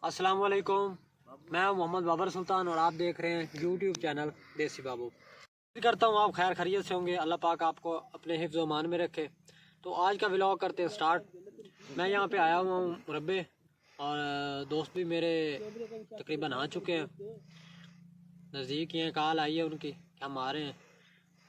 अस्सलाम वालेकुम, मैं मोहम्मद बाबर सुल्तान और आप देख रहे हैं यूट्यूब चैनल देसी बाबू। उम्मीद करता हूँ आप खैर खैरियत से होंगे। अल्लाह पाक आपको अपने हिफ्ज़ व मान में रखे। तो आज का व्लॉग करते हैं स्टार्ट। मैं यहाँ पे आया हुआ हूँ मुरब्बे, और दोस्त भी मेरे तकरीबन आ चुके हैं, नज़दीक ही हैं। कॉल आई है उनकी कि हम आ रहे हैं।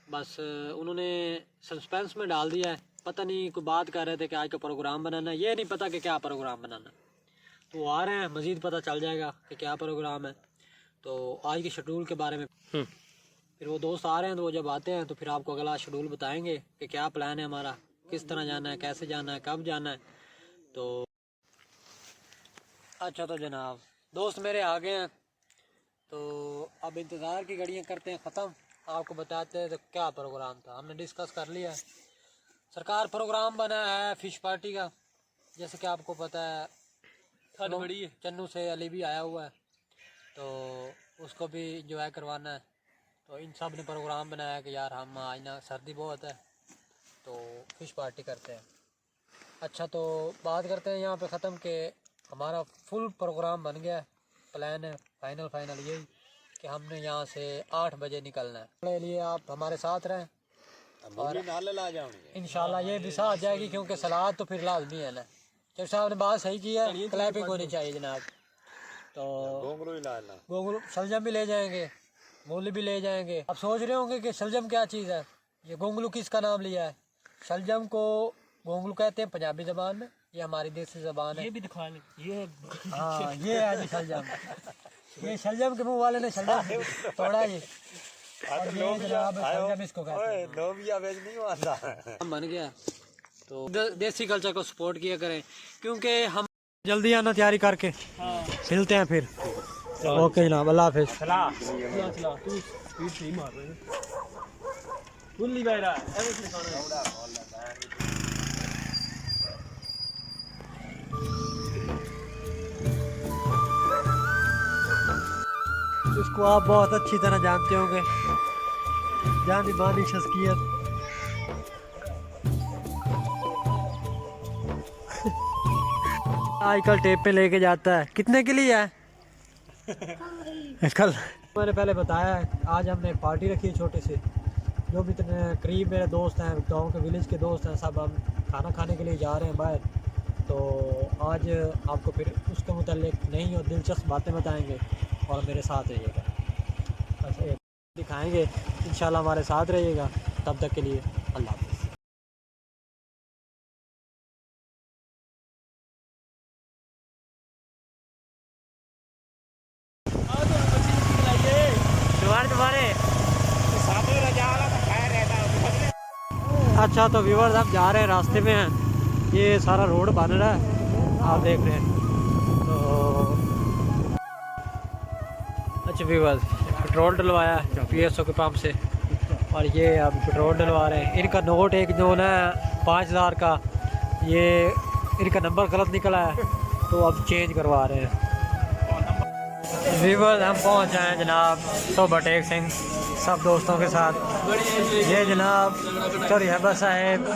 बस उन्होंने सस्पेंस में डाल दिया है, पता नहीं कोई बात कर रहे थे कि आज का प्रोग्राम बनाना है। ये नहीं पता कि क्या प्रोग्राम बनाना है। तो वो आ रहे हैं, मज़ीद पता चल जाएगा कि क्या प्रोग्राम है। तो आज के शेड्यूल के बारे में फिर वो दोस्त आ रहे हैं, तो वो जब आते हैं तो फिर आपको अगला शेड्यूल बताएंगे कि क्या प्लान है हमारा, किस तरह जाना है, कैसे जाना है, कब जाना है। तो अच्छा, तो जनाब दोस्त मेरे आ गए हैं, तो अब इंतज़ार की घड़ियाँ करते हैं ख़त्म। आपको बताते हैं तो क्या प्रोग्राम था, हमने डिस्कस कर लिया है। सरकार प्रोग्राम बना है फ़िश पार्टी का, जैसे कि आपको पता है चन्नू से अली भी आया हुआ है, तो उसको भी इंजॉय करवाना है। तो इन सब ने प्रोग्राम बनाया कि यार हम आज ना सर्दी बहुत है तो फ़िश पार्टी करते हैं। अच्छा, तो बात करते हैं यहाँ पे ख़त्म के हमारा फुल प्रोग्राम बन गया है। प्लान है फाइनल यही कि हमने यहाँ से 8 बजे निकलना है। इसके लिए आप हमारे साथ रहें और इंशाल्लाह ये भी साथ जाएगी, क्योंकि सलाद तो फिर लाजमी है ना। जब साहब ने बात सही की है, क्लैपिंग होनी चाहिए जनाब। तो गोंगलू शलजम भी ले जाएंगे, मूली भी ले जाएंगे। अब सोच रहे होंगे कि शलजम क्या चीज़ है, ये गोंगलू किसका नाम लिया है। शलजम को गोंगलू कहते हैं पंजाबी ज़बान में, ये हमारी देसी ज़बान है। ये भी दिखा लें, ये हाँ ये है जी शलजम। ये शलजम के मुंह वाले ने शलजम तोड़ा ये, और ये जनाब शलजम इसको कहते हैं। बन गया, तो देसी कल्चर को सपोर्ट किया करें, क्योंकि हम जल्दी आना तैयारी करके मिलते हैं फिर। ओके जनाब, अल्लाह हाफिज़। इसको आप बहुत अच्छी तरह जानते होंगे, जानी मानी शख्सियत। आजकल टेप पे लेके जाता है, कितने के लिए है? कल मैंने पहले बताया है, आज हमने एक पार्टी रखी है छोटी सी। जो भी करीब मेरे दोस्त हैं, गांव के विलेज के दोस्त हैं, सब हम खाना खाने के लिए जा रहे हैं बाहर। तो आज आपको फिर उसके मुतालिक नई और दिलचस्प बातें बताएंगे और मेरे साथ रहिएगा। बस दिखाएंगे इंशाल्लाह, हमारे साथ रहिएगा। तब तक के लिए अल्लाह हाफ़िज़। अच्छा, तो व्यूअर्स आप जा रहे हैं, रास्ते में हैं, ये सारा रोड बन रहा है, आप देख रहे हैं। तो अच्छा व्यूअर्स, पेट्रोल डलवाया PSO के पंप से, और ये अब पेट्रोल डलवा रहे हैं। इनका नोट एक जो ना 5000 का, ये इनका नंबर गलत निकला है, तो अब चेंज करवा रहे हैं। व्यूअर्स हम पहुँच आए हैं जनाब सोबा टेक सिंह सब दोस्तों के साथ। ये जनाब सरहबा साहेब,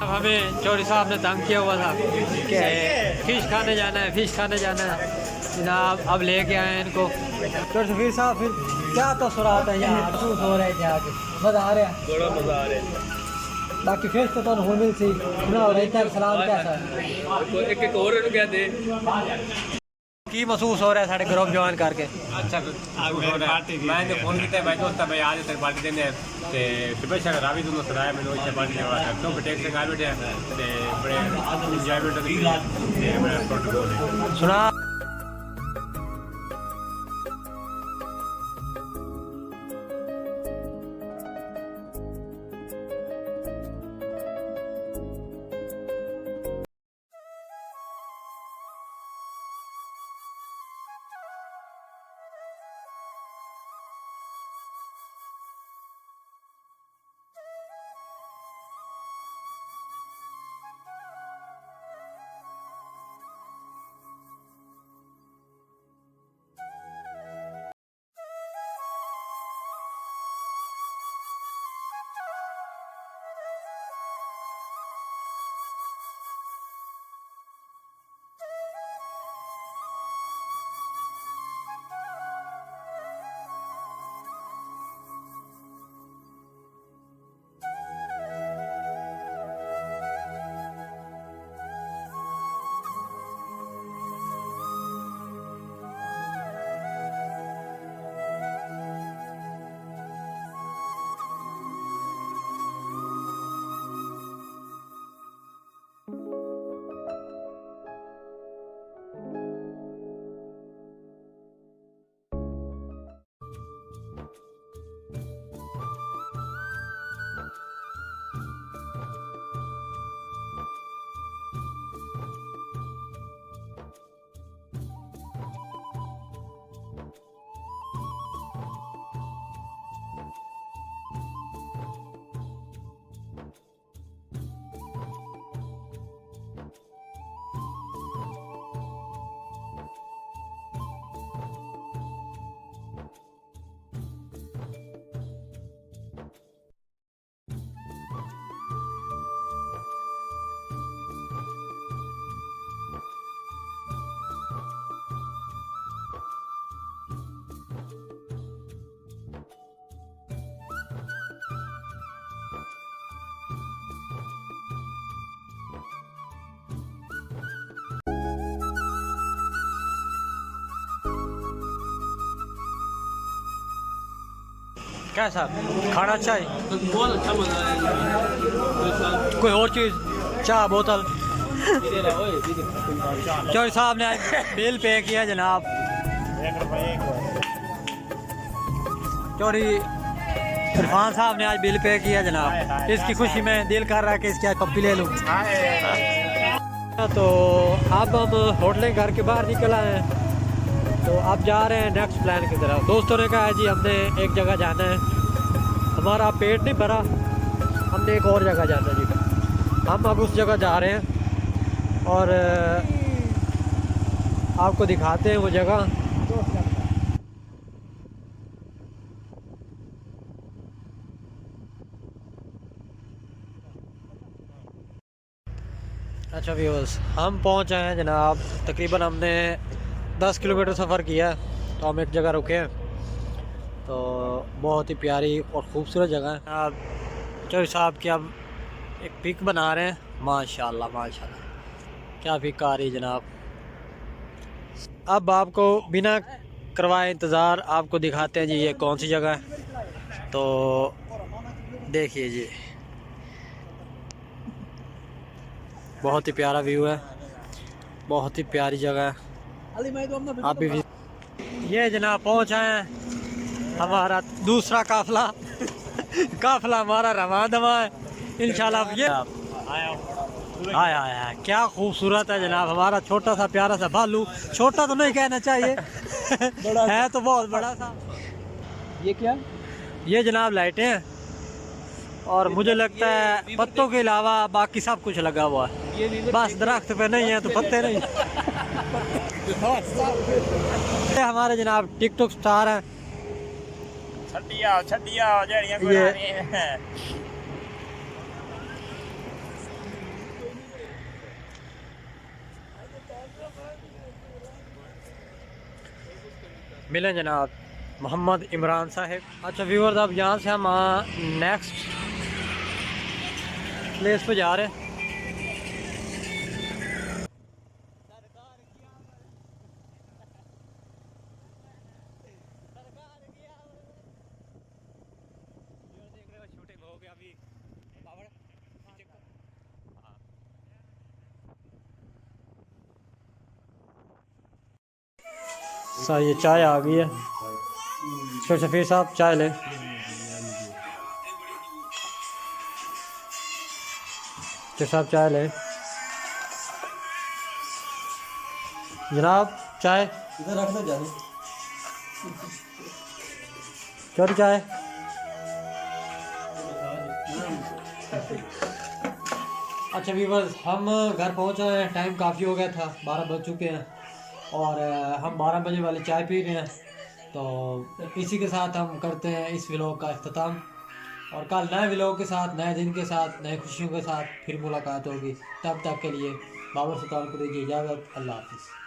हमें चौधरी साहब ने तंग किया हुआ था कि फ़िश खाने जाना है, फ़िश खाने जाना है जनाब। अब लेके आए हैं इनको। तो फिर साहब फिर क्या तसुरात है यहाँ, महसूस हो रहे थे आगे, मज़ा आ रहा है, बड़ा मज़ा आ रहा है। बाकी फिर तो हो मिल सी ना हो रही है। सलाम कैसा है, एक और कहते की महसूस हो रहा है साढ़े ग्रुप ज्वाइन करके? अच्छा, मैं फोन किया भाई दोस्त भाई आज तेरे पार्टी देने ते स्पेशल रावी दोनों सराय में नो पार्टी देवा है, तो बेटे से आ बैठे ते बड़े एंजॉयमेंट ते बड़ा प्रोटोकॉल सुना। कैसा खाना अच्छा है? बहुत अच्छा मजा आया। कोई और चीज़? चाय बोतल? चौधरी साहब ने आज बिल पे किया जनाब। चौधरी इरफान साहब ने आज बिल पे किया जनाब। इसकी खुशी में दिल कर रहा है कि इसकी कॉपी ले लूँ। तो अब हम होटल घर के बाहर निकल आए हैं, तो अब जा रहे हैं नेक्स्ट प्लान की तरफ। दोस्तों ने कहा है जी हमने एक जगह जाना है, हमारा पेट नहीं भरा, हमने एक और जगह जाना है जी। हम अब उस जगह जा रहे हैं और आपको दिखाते हैं वो जगह। अच्छा व्यूअर्स, हम पहुंच आए हैं जनाब। तकरीबन हमने 10 किलोमीटर सफ़र किया है, तो हम एक जगह रुके हैं। तो बहुत ही प्यारी और ख़ूबसूरत जगह है। आप चौधरी साहब की अब एक पिक बना रहे हैं। माशाल्लाह माशाल्लाह, क्या पिक आ रही है जनाब। अब आपको बिना करवाए इंतज़ार आपको दिखाते हैं जी ये कौन सी जगह है। तो देखिए जी, बहुत ही प्यारा व्यू है, बहुत ही प्यारी जगह है। आप भी ये जनाब पहुँच आए हैं हमारा दूसरा काफिला। काफिला हमारा रवां दवा है इंशाल्लाह। ये आया आया क्या खूबसूरत है जनाब हमारा छोटा सा प्यारा सा भालू। छोटा तो नहीं कहना चाहिए, है तो बहुत बड़ा सा। ये क्या? ये जनाब लाइटें हैं और मुझे लगता है पत्तों के अलावा बाकी सब कुछ लगा हुआ है, बस दरख्त पे नहीं है तो पत्ते नहीं। ये हमारे जनाब टिकटॉक स्टार हैं। मिले जनाब मोहम्मद इमरान साहब। अच्छा व्यूअर्स, अब यहाँ से हम नेक्स्ट प्लेस पे जा रहे हैं। सर ये चाय आ गई है। शफीर साहब चाय लें। साहब चाय लें जनाब। चाय इधर रख दो जाने। चौधरी चाय। अच्छा व्यूअर्स, हम घर पहुंचे हैं, टाइम काफ़ी हो गया था, 12 बज चुके हैं और हम 12 बजे वाली चाय पी रहे हैं। तो इसी के साथ हम करते हैं इस व्लॉग का अख्ताम, और कल नए व्लॉग के साथ, नए दिन के साथ, नए खुशियों के साथ फिर मुलाकात होगी। तब तक के लिए बाबर सुल्तान को दीजिए इजाज़त। अल्लाह हाफ़िज़।